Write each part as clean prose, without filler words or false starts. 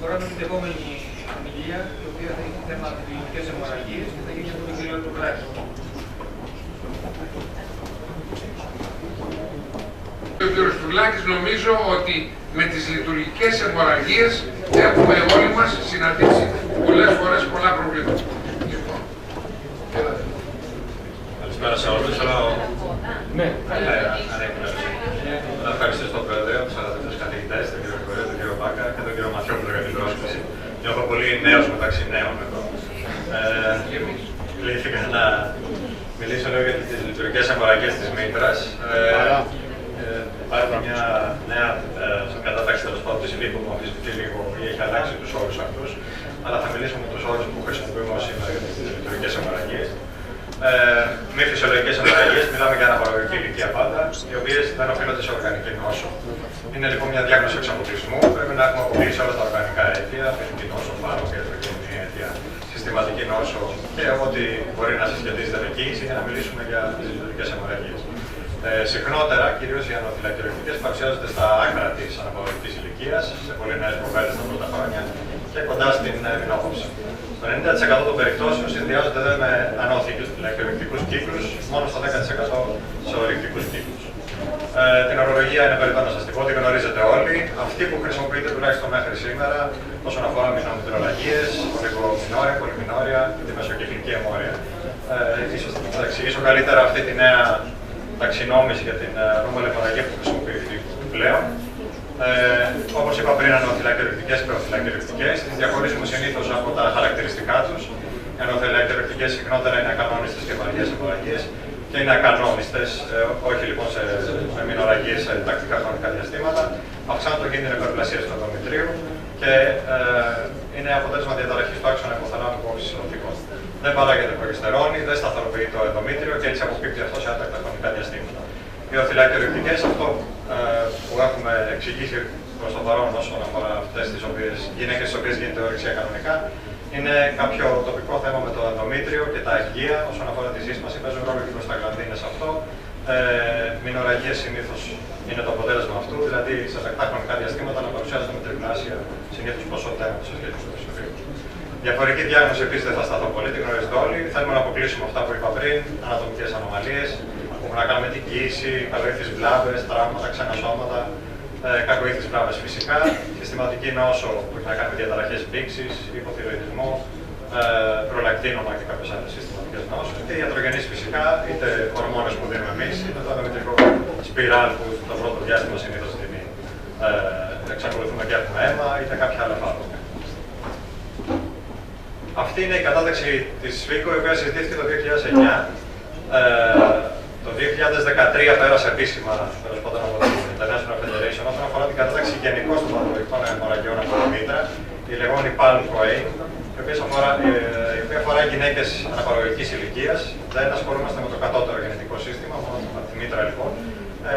προχωράμε στην επόμενη ομιλία, η οποία θα έχει θέμα λειτουργικές αιμορραγίες και θα γίνει από τον κύριο Λουκράκη. Ο κ. Στουλάκης νομίζω ότι με τις λειτουργικές αιμορραγίες έχουμε όλοι μας συναντήσει πολλές φορές πολλά προβλήματα. Καλησπέρα σε όλους. Να ευχαριστήσω τον Πρόεδρο, τους αγαπητούς καθηγητές, τον κύριο Γρηγορίου, τον κύριο Μπάκα και τον κύριο Ματιόπουλο για την πρόσκληση. Νιώθω πολύ νέος μεταξύ νέων εδώ. Κλήθηκα να μιλήσω λίγο για τις λειτουργικές αιμορραγίες της μήτρας. Υπάρχει μια νέα κατάταξη τέλος πάντων της ΛΥΠΟ που αμφισβητεί λίγο ή έχει αλλάξει τους όρους αυτούς. Αλλά θα μιλήσω με τους όρους που χρησιμοποιούμε σήμερα για τις λειτουργικές αιμορραγίες. Μη φυσιολογικές αιμορραγίες, μιλάμε για αναπαραγωγική ηλικία πάντα, οι οποίες δεν οφείλονται σε οργανική νόσο. Είναι λοιπόν μια διάγνωση εξ αποκλεισμού. Πρέπει να έχουμε αποκλείσει όλα τα οργανικά αίτια, φυσική νόσο, φάρμακο, ιατρική αίτια, συστηματική νόσο και ό,τι μπορεί να συσχετίζεται με κοίηση για να μιλήσουμε για τις λειτουργικές αιμορραγίες. Συχνότερα, κυρίως οι ανοφυλακιορρυκτικές παρουσιάζονται στα άκρα της αναπαραγωγικής ηλικίας, σε πολύ νέες κοπέλες τα πρώτα χρόνια και κοντά στην μηνόχωση. Το 90% των περιπτώσεων συνδυάζονται με ανοφυλακιορρυκτικούς κύκλους, μόνο στο 10% σε ορυκτικούς κύκλους. Την ορολογία είναι περίπου να σας την πω, τη γνωρίζετε όλοι. Αυτή που χρησιμοποιείται τουλάχιστον μέχρι σήμερα όσον αφορά μηνομητρολογίες, ολιγομηνόρια, πολυμηνόρια και τη μεσοκυκλική αιμόρρεια. Ίσως θα εξηγήσω καλύτερα αυτή τη νέα ταξινόμηση για την νούμερη αιμορραγία που χρησιμοποιηθεί πλέον. Όπως είπα πριν, ανοφυλακιορρυκτικές και οφυλακιορρυκτικές, τις διαχωρίζουμε συνήθως από τα χαρακτηριστικά τους. Οι ανοφυλακιορρυκτικές συχνότερα είναι ακανόνιστες και βαριές αιμορραγίες και είναι ακανόνιστες, όχι λοιπόν με μηνορραγίες σε τακτικά χρονικά διαστήματα. Αυξάνουν το κίνδυνο υπερπλασίας του ενδομητρίου και είναι αποτέλεσμα διαταραχής του άξονα υποθαλάμικου οξυσσυλλοπτικού. Δεν παράγεται προγεστερόνη, δεν σταθεροποιεί το ενδομήτριο και έτσι αποκύπτει αυτό σε άτακτα χρονικά διαστήματα. Οι οφυλακιορρυκτικές, αυτό που έχουμε εξηγήσει προς το παρόν όσον αφορά αυτές τις γυναίκες στις οποίες γίνεται ορυξία κανονικά, είναι κάποιο τοπικό θέμα με το ενδομήτριο και τα αυγεία όσον αφορά τη σύσπαση. Παίζουν ρόλο και προσταγλαντίνες αυτό. Μηνορραγίες συνήθως είναι το αποτέλεσμα αυτού, δηλαδή σε τακτά χρονικά διαστήματα να παρουσιάζονται με τριπλάσια συνήθως ποσότητα σε σχέση με το φυσιοφύλλο. Διαφορετική διάγνωση επίσης δεν θα σταθώ πολύ, την γνωρίζετε όλοι. Θέλουμε να αποκλείσουμε αυτά που είπα πριν, ανατομικές ανομαλίες που έχουν να κάνουν με την κοίηση, κακοήθεις βλάβες, τραύματα, ξένα σώματα, κακοήθεις βλάβες φυσικά, συστηματική νόσο που έχει να κάνει με διαταραχές πήξης, υποθυροειδισμό, προλακτίνομα και κάποιες άλλες συστηματικές νόσους. Και ιατρογενείς φυσικά, είτε ορμόνες που δίνουμε εμείς, είτε το ενδομητρικό σπιράλ που το πρώτο διάστημα συνήθως δίνει, εξακολουθούμε και έχουμε αίμα, είτε κάποια άλλα φάρμακα. Αυτή είναι η κατάταξη της ΦΥΚΟ, η οποία συζητήθηκε το 2009. Το 2013 πέρασε επίσημα, τέλος πάντων, από την International Federation όσον αφορά την κατάταξη γενικώς των παθολογικών αιμορραγιών από τη μήτρα, η λεγόμενη PALM-CoA, η οποία αφορά γυναίκες αναπαραγωγικής ηλικίας. Δεν ασχολούμαστε με το κατώτερο γενετικό σύστημα, μόνο με τη μήτρα λοιπόν.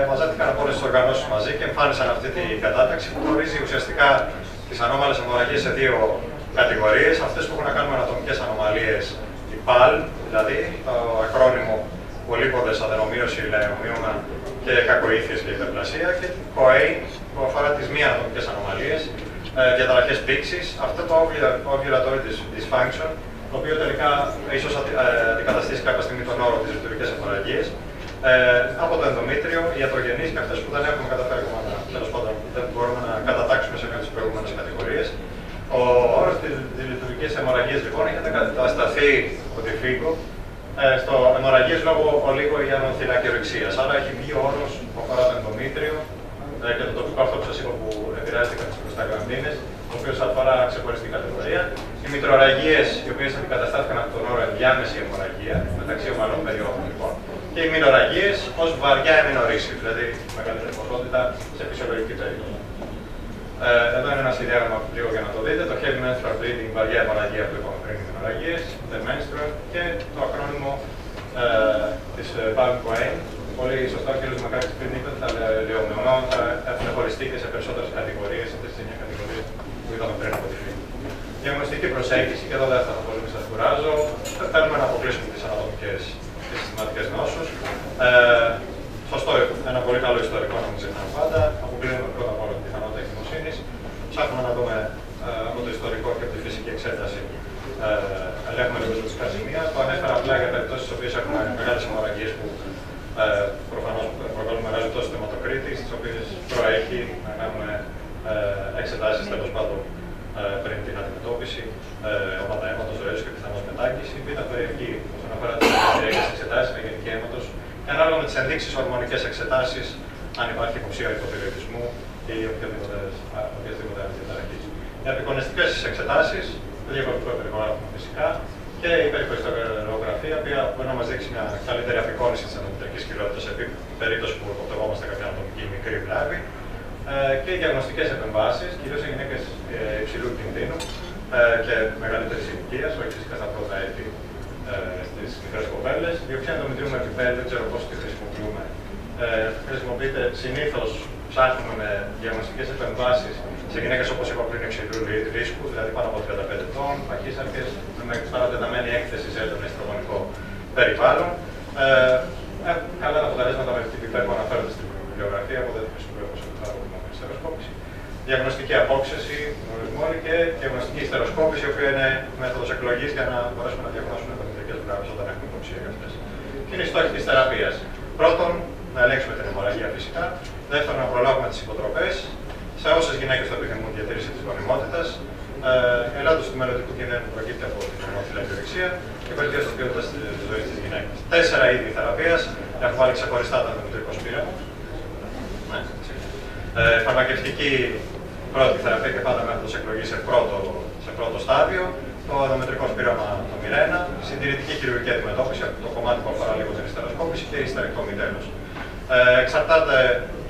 Μαζεύτηκαν από όλες τις οργανώσεις μαζί και εμφάνισαν αυτή την κατάταξη που χωρίζει ουσιαστικά τις ανώμαλες αιμορραγίες σε δύο κατηγορίες. Αυτές που έχουν να κάνουν με ανατομικές ανομαλίες, η PAL, δηλαδή το ακρόνιμο πολύποδες, αδενομοίωση, λαϊομοίωνα και κακοήθειες και υπερπλασία, και την CoA που αφορά τις μη ανατομικές ανομαλίες, διαταραχές πήξης, αυτό το ovulatory dysfunction, το οποίο τελικά ίσως αντικαταστήσει κάποια στιγμή τον όρο της λειτουργικές αιμορραγίες, από το ενδομήτριο, οι ιατρογενείς και αυτές που δεν έχουμε καταφέρει ακόμα, τέλος πάντων, δεν μπορούμε να κατατάξουμε σε μια από τις προηγούμενες κατηγορίες. Ο όρος της λειτουργικής αιμορραγίας λοιπόν έχει αντικατασταθεί από τη ΦΥΚΟ στο αιμορραγίες λόγω ολίγο ή ανοφυλακιορρυξίας. Άρα έχει βγει ο όρος που αφορά το ενδομήτριο και το τοπικό αυτό που σας είπα που επηρεάζεται από τις προσταγλαντίνες, το οποίο αφορά ξεχωριστή κατηγορία. Οι μητρορραγίες, οι οποίες αντικαταστάθηκαν από τον όρο ενδιάμεση αιμορραγία, μεταξύ ομαλών περιόδων λοιπόν. Και οι μηνορραγίες ως βαριά εμμηνορρήση, δηλαδή μεγαλύτερη ποσότητα σε φυσιολογική περίοδο. Εδώ είναι ένα σχεδιάγραμμα λίγο για να το δείτε. Το heavy menstrual bleeding, βαριά αιμορραγία που είπαμε πριν, οι μηνορραγίες, the menstrual και το ακρόνιμο της PALM-CoA. Πολύ σωστά ο κ. Μακάρης πριν είπε ότι τα λεωμεονόματα έχουν χωριστεί και σε περισσότερες κατηγορίες, αυτές τις 9 κατηγορίες που είδαμε πριν από τη ΦΥΚΟ. Διαγνωστική προσέγγιση, και εδώ δεν θα πολύ μην σας κουράζω. Θέλουμε να αποκλείσουμε τις ανατομικές και συστηματικές νόσους. Σωστό, ένα πολύ καλό ιστορικό να μην ξεχνάμε πάντα. Αποκλείουμε πρώτα απ' όλα τη πιθανότητα εγκυμοσύνης. Ψάχνουμε να δούμε από το ελέγχουμε λίγο τη σημεία. Το ανέφερα απλά για περιπτώσεις στις οποίες έχουμε μεγάλες αιμορραγίες που προφανώς προκαλούν μεγάλη πτώση του αιματοκρίτη, στις οποίες προέχει να κάνουμε εξετάσεις τέλος πάντων πριν την αντιμετώπιση, ομάδα αίματος, ροές και πιθανώς μετάγγιση. Β' περιεργεί όσον αφορά τις περιεργές εξετάσεις με γενική αίματος και ανάλογα με τις ενδείξεις ορμονικές εξετάσεις, αν υπάρχει υποψία υποτhyroidισμού ή οποιαδήποτε άλλη διαταραχή. Οι απεικονιστικές εξετάσεις, το διαγωνικό υπερηχογράφημα φυσικά και η υπερηχοϊστογραφία, η οποία μπορεί να μας δείξει μια καλύτερη απεικόνιση της ανατολικής κοιλότητας σε περίπτωση που υποπτευόμαστε κάποια ανατομική μικρή βλάβη. Και οι διαγνωστικές επεμβάσεις, κυρίως σε γυναίκες υψηλού κινδύνου και μεγαλύτερης ηλικίας, όχι φυσικά στα πρώτα έτη στις μικρές κοπέλες. Διοξία ενδομητρίου με επιπέλ, δεν ξέρω πώς τη χρησιμοποιούμε. Χρησιμοποιείται συνήθως, ψάχνουμε με διαγνωστικές επεμβάσεις σε γυναίκες όπως είπα πριν υψηλού ρίσκου, δηλαδή πάνω από 35 ετών, παχύσαρκες, με παρατεταμένη έκθεση σε έντονο εστρογονικό περιβάλλον. Καλά τα αποτελέσματα με την πιπέρ που αναφέρονται στην βιβλιογραφία, οπότε δεν χρησιμοποιώ όπως έχουμε στεροσκόπηση. Διαγνωστική απόξεση, γνωρισμόνη και διαγνωστική στεροσκόπηση, η οποία είναι μέθοδος εκλογής για να μπορέσουμε να διαγνώσουμε ενδομητρικές βλάβες όταν έχουμε υποψία για αυτές. Και είναι η στόχη της θεραπείας. Πρώτον, να ελέγξουμε την αιμορραγία φυσικά. Δεύτερον, να προλάβουμε τις υποτροπές. Σε όσες γυναίκες το επιθυμούν, διατήρηση της γονιμότητας. Ελάττωση του μελλοντικού κινδύνου που προκύπτει από την ορμοθυλακιορυξία και βελτίωση της ποιότητας της ζωής της γυναίκας. 4 είδη θεραπείας. Έχω βάλει ξεχωριστά το ενδομητρικό σπήραμα. Φαρμακευτική πρώτη θεραπεία και πάντα μέθοδος εκλογής σε πρώτο στάδιο. Το ενδομετρικό σπήραμα το Mirena. Συντηρητική χειρουργική αντιμετώπιση από το κομμάτι που αφορά λίγο την ιστεροσκόπηση και η ιστερεκτομή τέλος. Εξαρτάται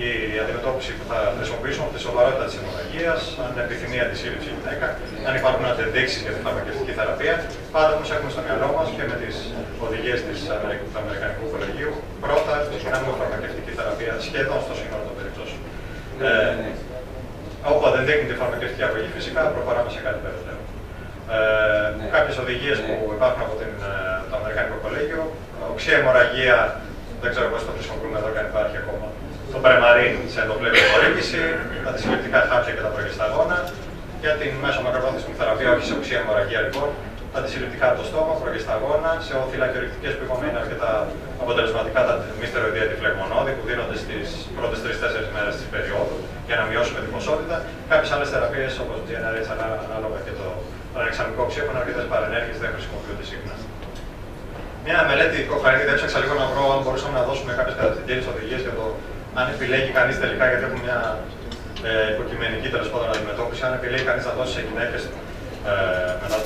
η αντιμετώπιση που θα χρησιμοποιήσουμε από τη σοβαρότητα της αιμορραγίας, αν επιθυμεί αντισύλληψη η γυναίκα, αν υπάρχουν αντεδείξεις για τη φαρμακευτική θεραπεία. Πάντα όμως έχουμε στο μυαλό μας και με τις οδηγίες του Αμερικανικού Κολεγίου, πρώτα ξεκινάμε με φαρμακευτική θεραπεία σχεδόν στο σύνολο των περιπτώσεων. Όπου αντεδείκνει τη φαρμακευτική αγωγή, φυσικά προχωράμε σε κάτι περαιτέρω. Κάποιες οδηγίες που υπάρχουν από το Αμερικανικό Κολέγιο, οξία αιμορραγία. Δεν ξέρω πώς το χρησιμοποιούμε εδώ και αν υπάρχει ακόμα. Το πρεμαρίν σε ενδοπλήρη χορήγηση, τα αντισυλληπτικά χάπια και τα προγεσταγόνα. Για την μέσο μακροπρόθεσμη θεραπεία, όχι σε οξία αιμορραγία λοιπόν, τα αντισυλληπτικά από το στόμα, προγεσταγόνα, σε οθυλακιορυκτικές που είπαμε είναι αρκετά αποτελεσματικά τα μη στεροειδή αντιφλεγμονώδη που δίνονται στις πρώτες 3-4 μέρες της περίοδου για να μειώσουμε την ποσότητα. Κάποιες άλλες θεραπείες όπως GnRH ανάλογα και το ανεξαμικό οξύ έχουν αρκετές παρενέργειες, δεν χρησιμοποιούνται συχνά. Μια μελέτη κοκαίνη, έψαξα λίγο να βρω αν μπορούσαμε να δώσουμε κάποιες κατευθυντήριες οδηγίες για το αν επιλέγει κανείς τελικά, γιατί έχουμε μια υποκειμενική τέλος πάντων αντιμετώπιση, αν επιλέγει κανείς να δώσει σε γυναίκες μετά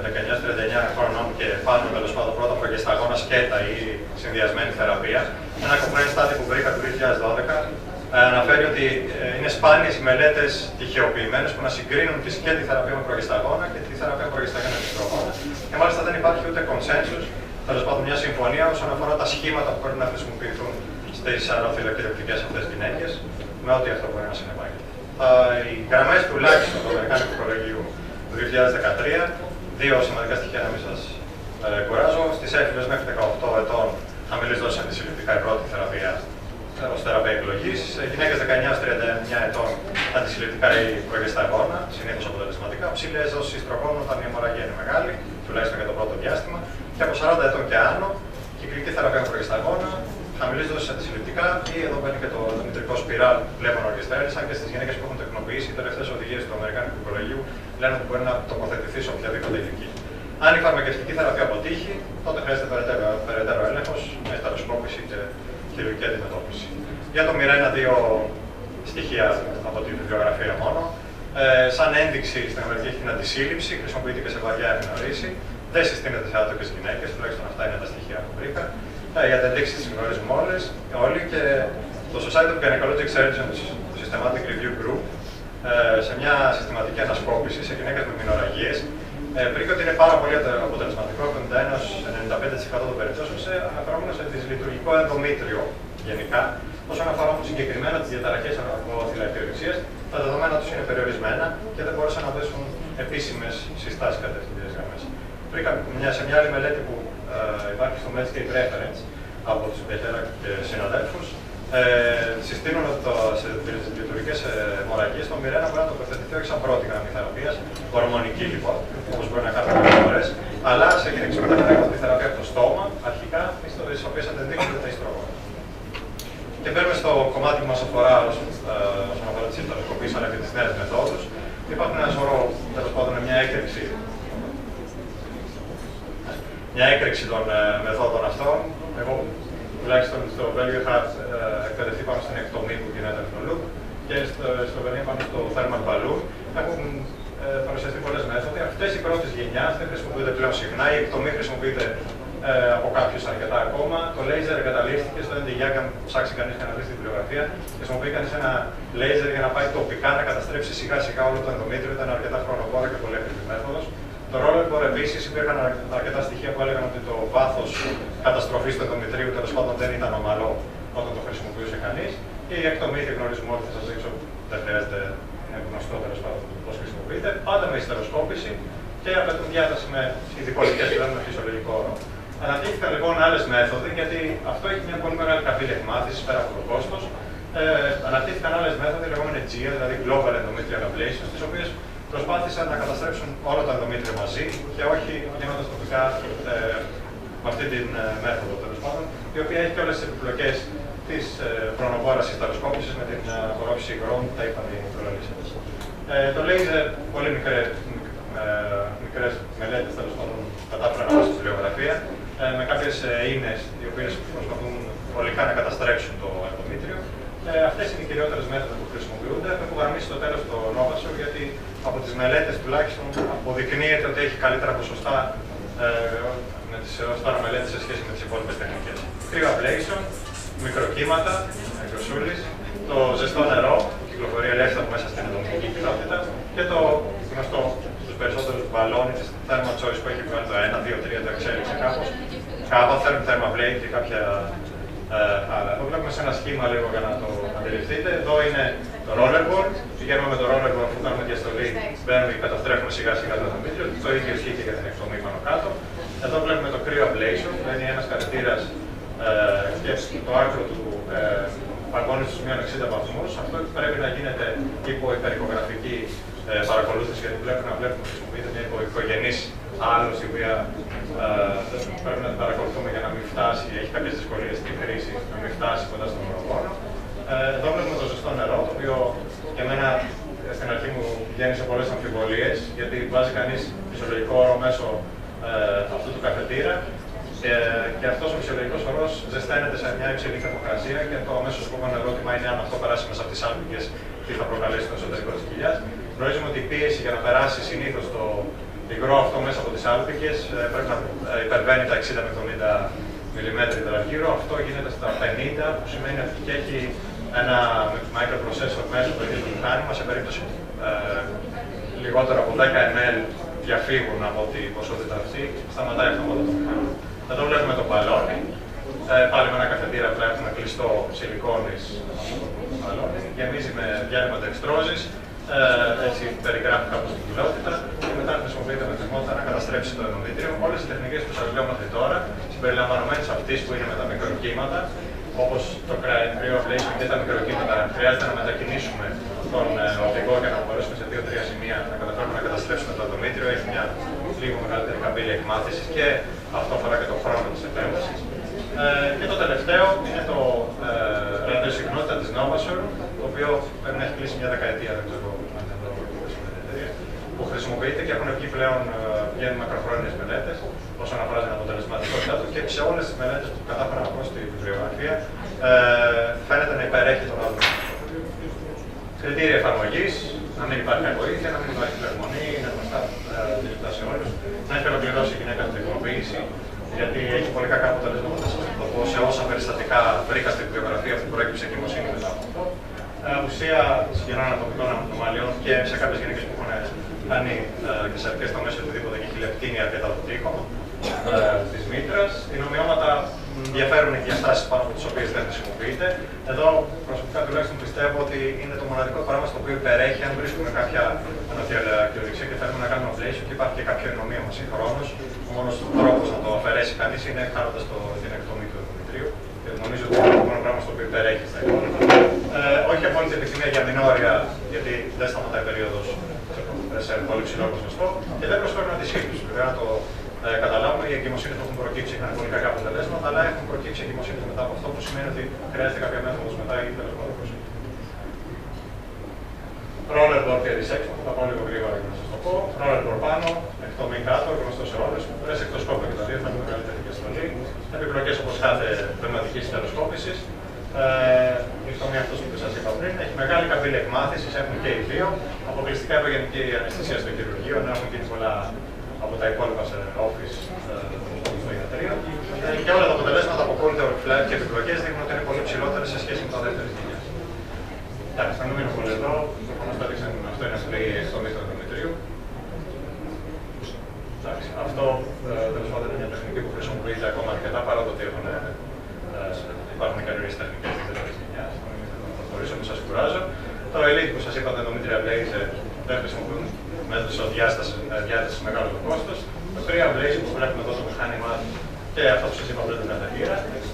19-39 χρονών και πάνω τέλος πάντων πρώτα προγεσταγόνα σκέτα ή συνδυασμένη θεραπεία. Ένα κοκαίνη στάδιο που βρήκα το 2012 αναφέρει ότι είναι σπάνιες οι μελέτες τυχαιοποιημένες που να συγκρίνουν τη σκέτη θεραπεία με προγεσταγόνα και τη θεραπεία με προγεσταγόνα με εστρογόνα. Και μάλιστα δεν υπάρχει ούτε consensus, τέλος πάντων μια συμφωνία όσον αφορά τα σχήματα που πρέπει να χρησιμοποιηθούν στις ανοθυλακιορυκτικές αυτές γυναίκες, με ό,τι αυτό μπορεί να συνεπάγεται. Οι γραμμές τουλάχιστον του Αμερικάνικου Κολεγίου του 2013, δύο σημαντικά στοιχεία να μην σας κουράζω. Στις έφηβες μέχρι 18 ετών χαμηλής δόσης αντισυλληπτικά η πρώτη θεραπεία ως θεραπεία εκλογής. Γυναίκες 19-39 ετών αντισυλληπτικά ή προγεσταγόνα, συνήθως αποτελεσματικά. Ψηλές δόσεις ιστρογόνου όταν η αιμορραγία είναι μεγάλη, τουλάχιστον για το πρώτο διάστημα. Και από 40 ετών και άνω, κυκλική θεραπεία με προγεσταγόνα, χαμηλής δόσης αντισυλληπτικά ή εδώ μπαίνει και το μητρικό σπιράλ βλέπουν οργιστέρης, αν και στις γυναίκες που έχουν τεκνοποιήσει οι τελευταίες οδηγίες του Αμερικάνικου Κολεγίου λένε ότι μπορεί να τοποθετηθεί σε οποιαδήποτε ηλικία. Αν η φαρμακευτική θεραπεία αποτύχει, τότε χρειάζεται περαιτέρω έλεγχος με στεροσκόπηση και χειρουργική αντιμετώπιση. Για το Mirena δύο στοιχεία από τη βιβλιογραφία μόνο. Σαν ένδειξη στην Αμερική έχει την αντισύλληψη, χρησιμοποιείται και σε βαριά εμινωρίση. Δεν συστήνεται σε άτομες γυναίκες, τουλάχιστον αυτά είναι τα στοιχεία που βρήκα. Οι αντεδείξεις τις γνωρίζουμε όλοι και το Society of Gynecologic Surgeons, το Systematic Review Group, σε μια συστηματική ανασκόπηση σε γυναίκες με μηνορραγίες, βρήκε ότι είναι πάρα πολύ αποτελεσματικό, 71-95% των περιπτώσεων, αναφερόμενο σε δυσλειτουργικό ενδομήτριο γενικά. Όσον αφορά όμως συγκεκριμένα τις διαταραχές ανοθυλακιορυξίας, τα δεδομένα τους είναι περιορισμένα και δεν μπόρεσαν να δώσουν επίσημες συστάσεις κατευθυντήριες γραμμές. Βρήκα σε μια άλλη μελέτη που υπάρχει στο Medscape Reference από τους Μπετέρα και συναδέλφους, συστήνουν ότι σε λειτουργικές αιμορραγίες το Mirena μπορεί να τοποθετηθεί όχι σαν πρώτη γραμμή θεραπείας, ορμονική λοιπόν, όπως μπορεί να κάνουμε πολλές φορές, μια έκρηξη των μεθόδων αυτών. Εγώ τουλάχιστον στο Βέλγιο είχα εκπαιδευτεί πάνω στην εκτομή που γίνεται με το loop και στο Βελγίο πάνω στο thermal balloon. Έχουν παρουσιαστεί πολλές μέθοδοι. Αυτές οι πρώτες γενιάς δεν χρησιμοποιούνται πλέον συχνά. Η εκτομή χρησιμοποιείται από κάποιους αρκετά ακόμα. Το λέιζερ εγκαταλείφθηκε στο NDIAC, αν ψάξει κανείς και να δει στην βιβλιογραφία. Χρησιμοποιεί κανείς ένα λέιζερ για να πάει τοπικά να καταστρέψει σιγά σιγά όλο το ενδομήτριο. Ήταν αρκετά χρονοβόρα και πολύ εύκολη μέθοδος. Το rollerboard επίσης υπήρχαν αρκετά στοιχεία που έλεγαν ότι το βάθος καταστροφής του ενδομητρίου τέλος πάντων δεν ήταν ομαλό όταν το χρησιμοποιούσε κανείς. Και η εκτομή τη γνωρίζουμε όλοι, θα σας δείξω, δεν χρειάζεται, είναι γνωστό τέλος πάντων πώς χρησιμοποιείται. Πάντα με ιστεροσκόπηση και απαιτούν διάταση με ειδικολικές πλέον με φυσιολογικό όρο. Αναπτύχθηκαν λοιπόν άλλες μέθοδοι, γιατί αυτό έχει μια πολύ μεγάλη καμπύλη εκμάθησης πέρα από το κόστος. Αναπτύχθηκαν άλλες μέθοδοι, λεγόμενες GEA, δηλαδή Global Endometrial Ablation, τις οποίες προσπάθησαν να καταστρέψουν όλο το ενδομήτριο μαζί και όχι γίνοντας τοπικά με αυτή τη μέθοδο τέλος πάντων, η οποία έχει και όλες τις επιπλοκές της χρονοβόρας ιστεροσκόπησης με την απορρόφηση υγρών, τα είπαν οι προλαλήσαντες. Το laser, πολύ μικρές μελέτες τέλος πάντων κατάφεραν να βάσουν στη βιβλιογραφία, με κάποιες ίνες οι οποίες προσπαθούν ολικά να καταστρέψουν το ενδομήτριο. Αυτές είναι οι κυριότερες μέθοδοι που χρησιμοποιούνται. Έχω γραμμίσει στο τέλος το Novasur, γιατί από τις μελέτες τουλάχιστον αποδεικνύεται ότι έχει καλύτερα ποσοστά με τις μελέτες σε σχέση με τις υπόλοιπες τεχνικές. Cryoablation, μικροκύματα, μικροσούλης, το ζεστό νερό που κυκλοφορεί ελεύθερα μέσα στην ενδομητρική κοινότητα και το γνωστό στους περισσότερους μπαλόνι της Thermal Choice που έχει βγάλει το 1, 2, 3, το εξέλιξε κάπως. Kappa Thermablade και κάποια άλλα. Εδώ βλέπουμε σε ένα σχήμα λίγο για να το αντιληφθείτε. Εδώ είναι το rollerboard. Πηγαίνουμε με το rollerboard που κάνουμε διαστολή, μπαίνουμε και καταστρέφουμε σιγά σιγά το ενδομήτριο. Το ίδιο ισχύει και για την εκτομή πάνω κάτω. Εδώ βλέπουμε το cryoablation, που είναι ένας χαρακτήρας και το άκρο του παγώνει στους μείον 60 βαθμούς. Αυτό πρέπει να γίνεται υπό υπερηχογραφική παρακολούθηση, γιατί πρέπει να βλέπουμε ότι χρησιμοποιείται μια οικογενής άλωση, η οποία πρέπει να την παρακολουθούμε για να μην φτάσει, έχει κάποιες δυσκολίες στη χρήση, να μην φτάσει κοντά στον ορογόνο. Εδώ βλέπουμε το ζεστό νερό, το οποίο για μένα στην αρχή μου γέννησε πολλές αμφιβολίες, γιατί βάζει κανείς φυσιολογικό όρο μέσω αυτού του καφετήρα και αυτός ο φυσιολογικός ορός ζεσταίνεται σε μια υψηλή θερμοκρασία και το αμέσως επόμενο ερώτημα είναι αν αυτό περάσει μέσα από τις άλπικες, τι θα προκαλέσει στο εσωτερικό της κοιλιάς. Γνωρίζουμε ότι η πίεση για να περάσει συνήθως το υγρό αυτό μέσα από τις άλπικες πρέπει να υπερβαίνει τα 60 με 70 mm υδραργύρο. Αυτό γίνεται στα 50, που σημαίνει ότι και έχει ένα microprocessor μέσα το ίδιο το μηχάνημα, σε περίπτωση λιγότερο από 10 ml διαφύγουν από την ποσότητα αυτή, σταματάει αυτόματα το μηχάνημα. Εδώ βλέπουμε το μπαλόνι, πάλι με ένα καφετήρα που έχουμε κλειστό σιλικόνης μπαλόνι, γεμίζει με διάλειμμα δεξτρόζης, έτσι περιγράφει κάπως την κοιλότητα και μετά χρησιμοποιείται με θερμότητα να καταστρέψει το ενδομήτριο. Όλες οι τεχνικές που σας λέω μέχρι τώρα, συμπεριλαμβανομένες αυτής που είναι με τα μικροκύματα, όπως το cryoablation και τα μικροκύματα, χρειάζεται να μετακινήσουμε τον οδηγό για να μπορέσουμε σε 2-3 σημεία να καταφέρουμε να καταστρέψουμε το ενδομήτριο. Έχει μια λίγο μεγαλύτερη καμπύλη εκμάθησης και αυτό αφορά και το χρόνο της επέμβασης. Και το τελευταίο είναι το ραδιοσυχνότητα της Novasur, το οποίο πρέπει να έχει κλείσει μια δεκαετία, δεν ξέρω αν είναι εδώ που χρησιμοποιείται και έχουν βγει πλέον βγαίνουν μακροχρόνιες μελέτες όσον αφορά την αποτελεσματικότητά του και σε όλες τις μελέτες που κατάφερα να πω στη βιβλιογραφία φαίνεται να υπερέχει τον άλλο. Κριτήρια εφαρμογής, να μην υπάρχει αγωγήθεια, να μην υπάρχει πλεγμονή, είναι γνωστά σε όλους, να έχει ολοκληρώσει η γυναίκα την τεκνοποίηση, γιατί έχει πολύ κακά αποτελέσματα σε όσα περιστατικά βρήκα στην βιβλιογραφία που προέκυψε εγκυμοσύνη μετά από αυτό. Ουσία συγγενών ανατομικών ανομαλιών και σε κάποιες γυναίκες που έχουν κάνει και σε αρκετές τομές οτιδήποτε και έχει λεπτύνει αρκετά το τοίχο της μήτρας. Οι νομιώματα διαφέρουν οι διαστάσεις πάνω από τις οποίες δεν χρησιμοποιείται. Εδώ προσωπικά τουλάχιστον πιστεύω ότι είναι το μοναδικό πράγμα στο οποίο υπερέχει αν βρίσκουμε κάποια ανωτιαλακιοδεξία και θέλουμε να κάνουμε ablation και υπάρχει και κάποιο ενομοίωμα συγχρόνως. Ο μόνος τρόπος να το αφαιρέσει κανείς είναι κάνοντας την εκτομή του ενδομητρίου. Και νομίζω ότι είναι το μόνο πράγμα στο οποίο υπερέχει στα υπόλοιπα. Όχι απόλυτη επιθυμία για μηνόρια, γιατί δεν σταματάει η περίοδος σε πολύ ψηλό ποσοστό και δεν προσφέρουν αντισύλληψη. Βέβαια να το καταλάβουμε, οι εγκυμοσύνες που έχουν προκύψει είχαν πολύ κακά αποτελέσματα, αλλά έχουν προκύψει εγκυμοσύνες μετά από αυτό, που σημαίνει ότι χρειάζεται κάποια μέθοδος μετά ή τέλος πάντων προσοχή. Rollerboard και resection, θα πάω λίγο γρήγορα για να σας το πω. Rollerboard πάνω, εκτομή κάτω, γνωστό σε όλες. Ρεσεκτοσκόπιο και τα δύο θα είναι Επιπλοκές όπως κάθε πνευματική τελοσκόπηση. Η φωνή αυτό που σας είπα πριν έχει μεγάλη καμπύλη εκμάθησης, έχουν και οι δύο. Αποκλειστικά υπογενική αναισθησία στο χειρουργείο, να έχουν γίνει πολλά από τα υπόλοιπα σε office στο ιατρείο. Και όλα τα αποτελέσματα από quality of life και επιπλοκές δείχνουν ότι είναι πολύ ψηλότερα σε σχέση με τα δεύτερη γενιά. Εντάξει, θα μην μείνω πολύ εδώ. Αυτό είναι αυτή η εκτομή του ενδομετρίου. Αυτό τέλος πάντων είναι μια τεχνική που χρησιμοποιείται ακόμα αρκετά παρά το ότι υπάρχουν καινούριες τεχνικές της δεύτερης γενιάς. Θα προχωρήσω, μην σας κουράζω. Το Elite που σας είπα, τα ενδομήτρια Blaze δεν χρησιμοποιούν μέτρηση διάσταση μεγάλο το κόστος. Το 3 Blaze που βλέπουμε εδώ το μηχάνημα και αυτό που σας είπα πριν την καταγγεία.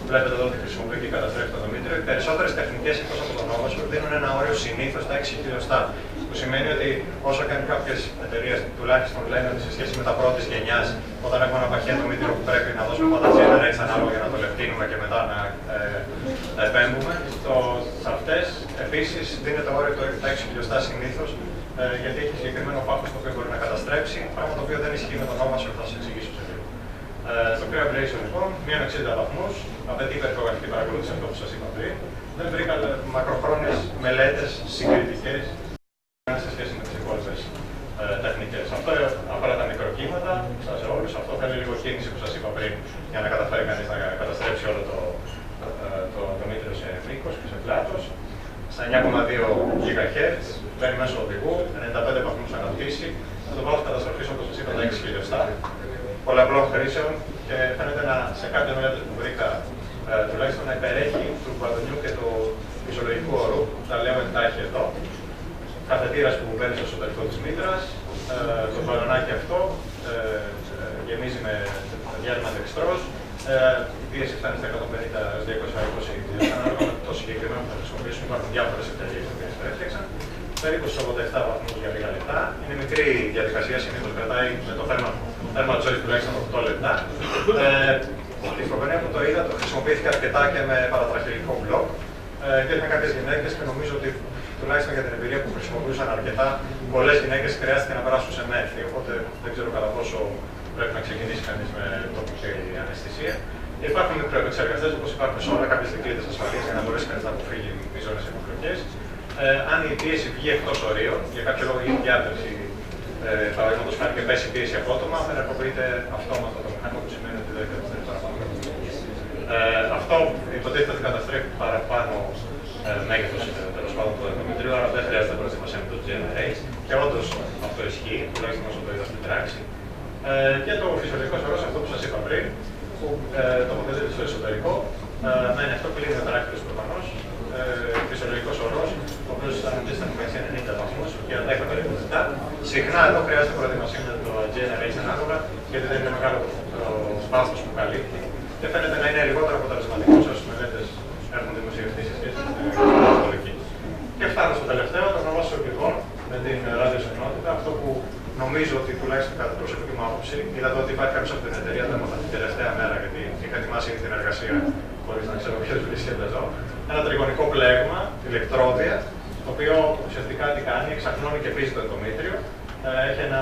Βλέπετε εδώ ότι χρησιμοποιεί και καταστρέφει το ενδομήτριο. Οι περισσότερες τεχνικές εκτός από τον νόμο δίνουν ένα όριο συνήθως στα 6 χιλιοστά. Που σημαίνει ότι όσο και αν κάποιες εταιρείες τουλάχιστον λένε ότι σε σχέση με τα πρώτη γενιά, όταν έχουμε ένα παχύ ενδομήτριο που πρέπει να δώσουμε πάντα GNRH ανάλογα για να το λεπτύνουμε και μετά να επέμβουμε, σε αυτές επίσης δίνεται όριο τα 6 χιλιοστά συνήθως, γιατί έχει συγκεκριμένο πάχος το οποίο μπορεί να καταστρέψει, πράγμα το οποίο δεν ισχύει με τον νόμο, θα σας εξηγήσω σε λίγο. Το Cryo Ablation λοιπόν, μείον 60 βαθμούς, απαιτεί υπερφυγογραφική παρακολούθηση, αυτό που σας είπα πριν. Δεν βρήκα μακροχρόνιες μελέτες συγκριτικές σε σχέση με τις υπόλοιπες τεχνικές. Αυτό αφορά τα μικροκύματα, σε όλους. Αυτό θέλει λίγο κίνηση που σας είπα πριν για να καταφέρει κανείς να καταστρέψει όλο το ενδομήτριο σε μήκος και σε πλάτος. Στα 9,2 GHz, μπαίνει μέσω οδηγού, 95 βαθμούς αναπτύσσει. Με το βάθος καταστροφής, όπως σας είπα, τα 6 χιλιοστά. Πολλαπλών χρήσεων και φαίνεται σε κάποια μελέτη που βρήκα τουλάχιστον να υπερέχει του μπαλονιού και του φυσιολογικού ορού, τα λέω εντάχει εδώ. Καθετήρας που μπαίνει στο εσωτερικό της μήτρας, το μπαλονάκι αυτό γεμίζει με διάλειμμα δεξτρός, η πίεση φτάνει στα 150-220 ανάλογα με το συγκεκριμένο που θα χρησιμοποιήσουν. Υπάρχουν διάφορες εταιρείες που το έφτιαξαν. Περίπου στους 87 βαθμούς για λίγα λεπτά. Είναι μικρή η διαδικασία, συνήθως κρατάει με το θέρμα joy τουλάχιστον 8 λεπτά. Στη Σλοβενία που το είδα, το χρησιμοποιήθηκε αρκετά και με παρατραχυλικό μπλοκ. Υπήρχαν κάποιες γυναίκες και νομίζω ότι τουλάχιστον για την εμπειρία που χρησιμοποιούσαν αρκετά, πολλές γυναίκες χρειάστηκε να περάσουν σε μέθη. Οπότε δεν ξέρω κατά πόσο πρέπει να ξεκινήσει κανείς με τοπική αναισθησία. Υπάρχουν μικροεπεξεργαστές όπως υπάρχουν σε όλα, κάποιες δικλείδες ασφαλείας για να μπορέσει κανείς να αποφύγει τις ζώνες επιπλοκές. Αν η πίεση βγει εκτός ορίων, για κάποιο λόγο η διάτρηση, παραδείγματος χάρη και πέσει η πίεση απότομα, ενεργοποιείται αυτόματα το μηχάνημα που σημαίνει ότι δεν καταστρέφει παραπάνω. Αυτό υποτίθεται ότι καταστρέφει παραπάνω μέγεθος τέλος πάντων του ενδομητρίου, άρα δεν χρειάζεται προετοιμασία με το GNRH. Και όντως αυτό ισχύει, τουλάχιστον όσο το είδα στην πράξη. Και το φυσιολογικό ορός, αυτό που σας είπα πριν, που τοποθετείται στο εσωτερικό, μένει αυτό που κλείνει με παράκτητος προφανώς. Φυσιολογικός ορός, ο οποίος αντίστοιχα με 90 βαθμούς και αντέχει περίπου λεπτά. Συχνά εδώ χρειάζεται προετοιμασία με το GNRH ανάλογα, γιατί δεν είναι μεγάλο το σπάθος που καλύπτει και φαίνεται να είναι λιγότερο αποτελεσματικό όσες μελέτες έχουν δημοσιευτεί σε σχέση με την καθολική. Και φτάνω στο τελευταίο, το ονομάσιο λοιπόν με την ραδιοσυχνότητα, αυτό που νομίζω ότι τουλάχιστον κατά την προσωπική μου άποψη, είδατε ότι υπάρχει κάποιος από την εταιρεία, δεν ήμασταν την τελευταία μέρα γιατί είχα ετοιμάσει την εργασία χωρίς να ξέρω ποιος βρίσκεται εδώ. Ένα τριγωνικό πλέγμα, ηλεκτρόδια, το οποίο ουσιαστικά τι κάνει, εξαχνώνει και πίζει το ενδομήτριο. Έχει ένα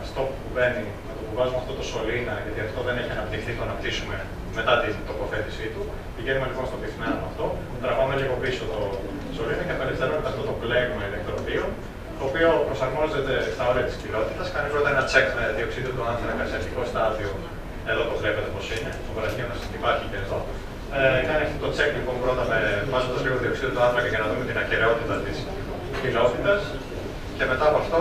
stop που μπαίνει, να το που βάζουμε αυτό το σωλήνα, γιατί αυτό δεν έχει αναπτυχθεί, το αναπτύσσουμε μετά την τοποθέτησή του. Πηγαίνουμε λοιπόν στο πυθμένο αυτό, τραβάμε λίγο πίσω το σωλήνα και απελευθερώνεται αυτό το πλέγμα ηλεκτροδίων, το οποίο προσαρμόζεται στα όρια της κοιλότητας. Κάνει πρώτα ένα check με διοξείδιο του άνθρακα σε αρχικό στάδιο. Εδώ το βλέπετε πώς είναι, το βραχίωνας υπάρχει και εδώ. Κάνει αυτό το check λοιπόν πρώτα βάζοντας λίγο διοξείδιο του άνθρακα για να δούμε την ακεραιότητα της κοιλότητας. Και μετά από αυτό,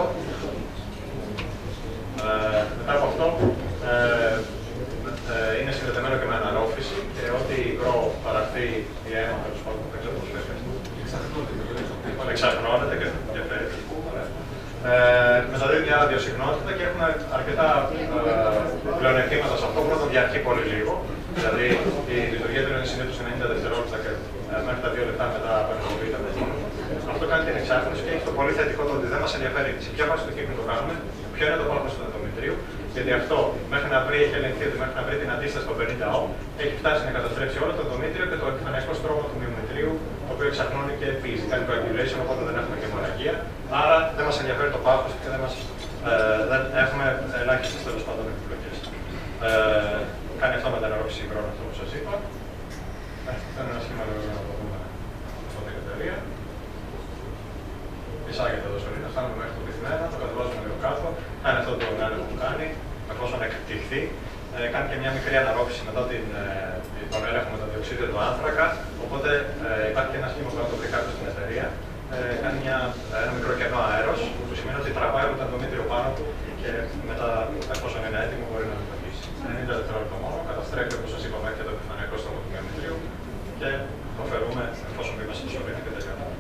είναι συνδεδεμένο και με αναρρόφηση και ό,τι υγρό παραχθεί η αίμα, τέλος πάντων, δεν ξέρω πώς φεύγει. Εξαχνώνεται και φεύγει. Μεταδίδει μια ραδιοσυχνότητα και έχουμε αρκετά πλεονεκτήματα σε αυτό. Πρώτον, διαρκεί πολύ λίγο. Δηλαδή η λειτουργία του είναι συνήθως 90 δευτερόλεπτα και μέχρι τα 2 λεπτά μετά απενεργοποιείται με εκείνο. Αυτό κάνει την εξάχνωση και έχει το πολύ θετικό το ότι δεν μας ενδιαφέρει σε ποια βάση του κύκλου το κάνουμε, ποιο είναι το πάθος του ενδομητρίου. Γιατί αυτό μέχρι να βρει, έχει ελεγχθεί ότι μέχρι να βρει την αντίσταση των 50 Ω, έχει φτάσει να καταστρέψει όλο το ενδομήτριο και το επιφανειακό στρώμα του μυομητρίου, το οποίο εξαχνώνει και πίζει. Κάνει coagulation, οπότε δεν έχουμε και αιμορραγία. Άρα δεν μας ενδιαφέρει το πάθος και δεν έχουμε ελάχιστες τέλος πάντων επιπλοκές. Κάνει αυτό με την αναρρόφηση υγρών, αυτό που σας είπα. Αυτό είναι ένα σχήμα που να το δούμε από την εταιρεία. Εισάγεται εδώ σωλήνα, φτάνουμε μέχρι το πυθμένα, το κατεβάζουμε λίγο κάτω. Κάνει αυτό το έλεγχο που κάνει, εφόσον εκτυχθεί. Κάνει και μια μικρή αναρρόφηση μετά τον έλεγχο με το διοξείδιο του άνθρακα. Οπότε υπάρχει και ένα σχήμα που να το βρει κάποιο στην εταιρεία. Κάνει ένα μικρό κενό αέρος, που σημαίνει ότι τραβάει όλο το ενδομήτριο πάνω του και μετά, εφόσον είναι έτοιμο, μπορεί να λειτουργήσει. 90 δευτερόλεπτα μόνο, καταστρέφει όπως σας είπα μέχρι και το επιφανειακό στρώμα του μειομητρίου και το φερούμε εφόσον μπει μέσα στο σωλήνα και τελειώνουμε.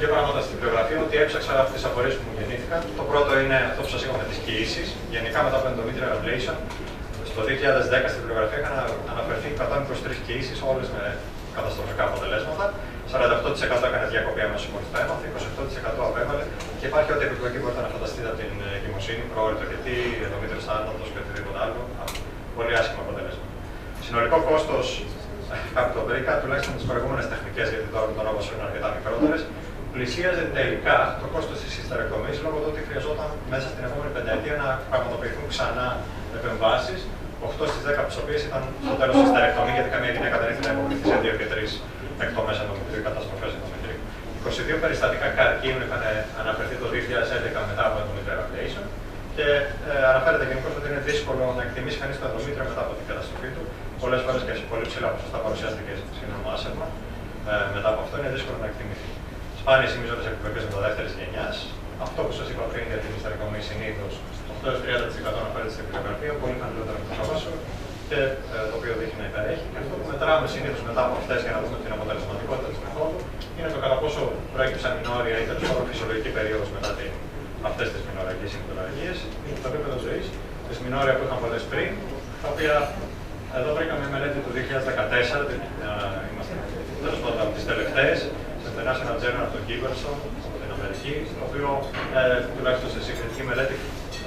Δύο πράγματα στην βιβλιογραφία, ότι έψαξα αυτές τις απορίες που μου γεννήθηκαν. Το πρώτο είναι αυτό που σας είπα με τις κοίησεις. Γενικά μετά από endometrial ablation, στο 2010 στην βιβλιογραφία είχαν αναφερθεί 123 κοίησεις, όλες με καταστροφικά αποτελέσματα. 48% έκανε διακοπή αμέσως μόλις το έμαθε, 28% απέβαλε και υπάρχει ό,τι επιλογή μπορείτε να φανταστείτε από την εγκυμοσύνη, πρόωρητο γιατί, ενδομήτριος θάνατος και οτιδήποτε άλλο. Πολύ άσχημα αποτελέσματα. Συνολικό κόστος, κάποιοι το βρήκα, τουλάχιστον τις προηγούμενες τεχνικές, γιατί τώρα με τον Νόβασο είναι αρκετά μικρότερες, πλησίαζε τελικά το κόστος της ιστερεκτομής λόγω του ότι χρειαζόταν μέσα στην επόμενη πενταετία να πραγματοποιηθούν ξανά επεμβάσεις. 8 στις 10 από τις οποίες ήταν στο τέλος της ιστερεκτομή, γιατί καμία γυναίκα δεν ήθελε να υποβληθεί σε 2 και 3 εκτομές ενδομητρίου, καταστροφές ενδομητρίου. 22 περιστατικά καρκίνου είχαν αναφερθεί το 2011 μετά από endometrial ablation και αναφέρεται γενικώς ότι είναι δύσκολο να εκτιμήσει κανείς το ενδομήτριο μετά από την καταστροφή του. Πολλές φορές και σε πολύ ψηλά ποσοστά παρουσιάστηκε σύντομο άσευμα. Μετά από αυτό είναι δύσκολο να εκτιμηθεί. Σπάνιες ημίζωτες επιπλοκές μεταδεύτερης γενιάς. Αυτό που σας είπα πριν για την ιστερεκτομή συνήθως 8-30% αναφέρεται στην βιβλιογραφία, πολύ χαμηλότερο από το Νόβασο και το οποίο δείχνει να υπερέχει. Και αυτό που μετράμε συνήθως μετά από αυτές για να δούμε την αποτελεσματικότητα της μεθόδου είναι το κατά πόσο προέκυψαν μηνόρια ή τέλος πάντων φυσιολογική περίοδος μετά αυτές τις μηνοριακές συμπτωλαγίες. Είναι το επίπεδο ζωής, τις μηνόρια που είχαν πολλές πριν, τα οποία εδώ βρήκαμε μελέτη του 2014, είμαστε τέλος πάντων από τις τελευταίες, σε International Journal από τον Giberson, από την Αμερική, στο οποίο τουλάχιστον σε συγκριτική μελέτη,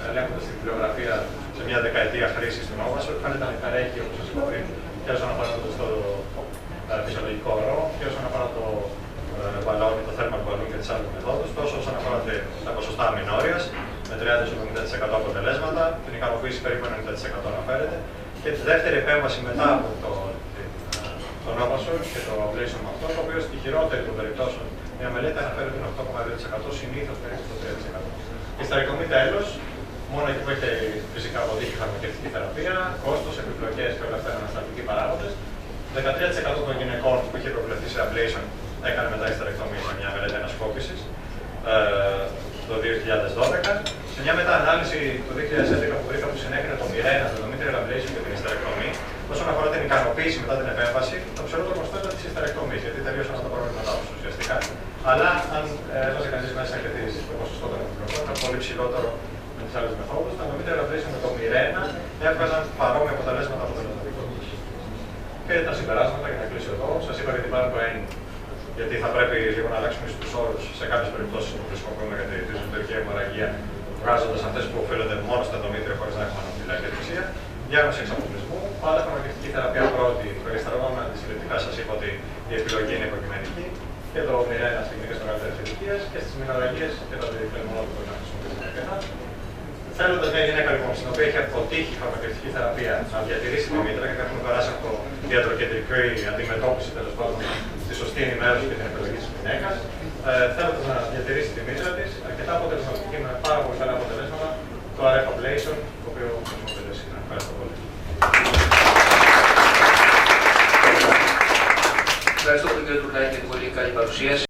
ελέγχοντας την βιβλιογραφία σε μια δεκαετία χρήσης του Νόβασο, φαίνεται να υπερέχει, όπως σας είπα πριν, και όσον αφορά το φυσιολογικό ορό, και όσον αφορά το μπαλόνι, το thermal balloon και τις άλλες μεθόδους, τόσο όσον αφορά τα ποσοστά αμηνόριας, με 30-70% αποτελέσματα, την ικανοποίηση περίπου 90% αναφέρεται, και τη δεύτερη επέμβαση μετά από το Νόβασο και το ablation με αυτό, το οποίο στη χειρότερη των περιπτώσεων μια μελέτη αναφέρει ότι είναι 8,2%, συνήθως περίπου το 3%. Η ιστερεκτομή τέλος, μόνο εκεί που έχει φυσικά αποτύχει η φαρμακευτική θεραπεία, κόστος, επιπλοκές και όλα αυτά είναι ανασταλτικοί παράγοντες. 13% των γυναικών που είχε προβλεφθεί σε ablation έκανε μετά ιστερεκτομή σε μια μελέτη ανασκόπησης το 2012. Σε μια μετα-ανάλυση το 2011 που βρήκα που συνέχιζε το Mirena, το endometrial ablation και την ιστερεκτομή, όσον αφορά την ικανοποίηση μετά την επέμβαση, το ψηλότερο ποσοστό ήταν της ιστερεκτομής, γιατί τελείωσαν τα προβλήματά τους ουσιαστικά. Αλλά αν έβαζε κανείς μέσα και το ποσοστό των επιπλοκών, ήταν πολύ ψηλότερο με τις άλλες μεθόδους. Τα endometrial ablation με το Mirena έβγαζαν παρόμοια αποτελέσματα από το ενδομητρικό. Και τα συμπεράσματα, για να κλείσω εδώ, σας είπα για την Barn-Cohen, γιατί θα πρέπει λίγο να αλλάξουμε στους όρους σε κάποιες περιπτώσεις που χρησιμοποιούμε για τη εσωτερική αιμορραγία, βγάζοντας αυτές που οφείλονται μόνο στο ενδομήτριο χωρίς να έχουμε αναφυλάκια δεξιά. Διάγνωση εξαποκλεισμού, πάντα φαρμακευτική θεραπεία πρώτη, προγεστερόνα, αντισυλληπτικά σας είπα ότι η επιλογή είναι υποκειμενική. Και το Mirena στις κλινικές μεγαλύτερης ηλικίας και στις μηνορραγίες και τα διπλωμόλογα που μπορεί να χρησιμοποιήσουμε αρκετά. Θέλοντας μια γυναίκα λοιπόν, στην οποία έχει αποτύχει η φαρμακευτική θεραπεία να διατηρήσει τη μήτρα και έχουμε περάσει από τη ιατροκεντρική αντιμετώπιση τέλος πάντων στη σωστή ενημέρωση και την επιλογή της γυναίκας, θέλοντας να διατηρήσει τη μήτρα της, αρκετά αποτελεσματική με πάρα πολύ καλά αποτελέσματα, το RF ablation, το οποίο χρησιμοποιείται σήμερα. Ευχαριστώ πολύ. Ευχαριστώ τον κύριο Τουρλάκη για την πολύ καλή παρουσίαση.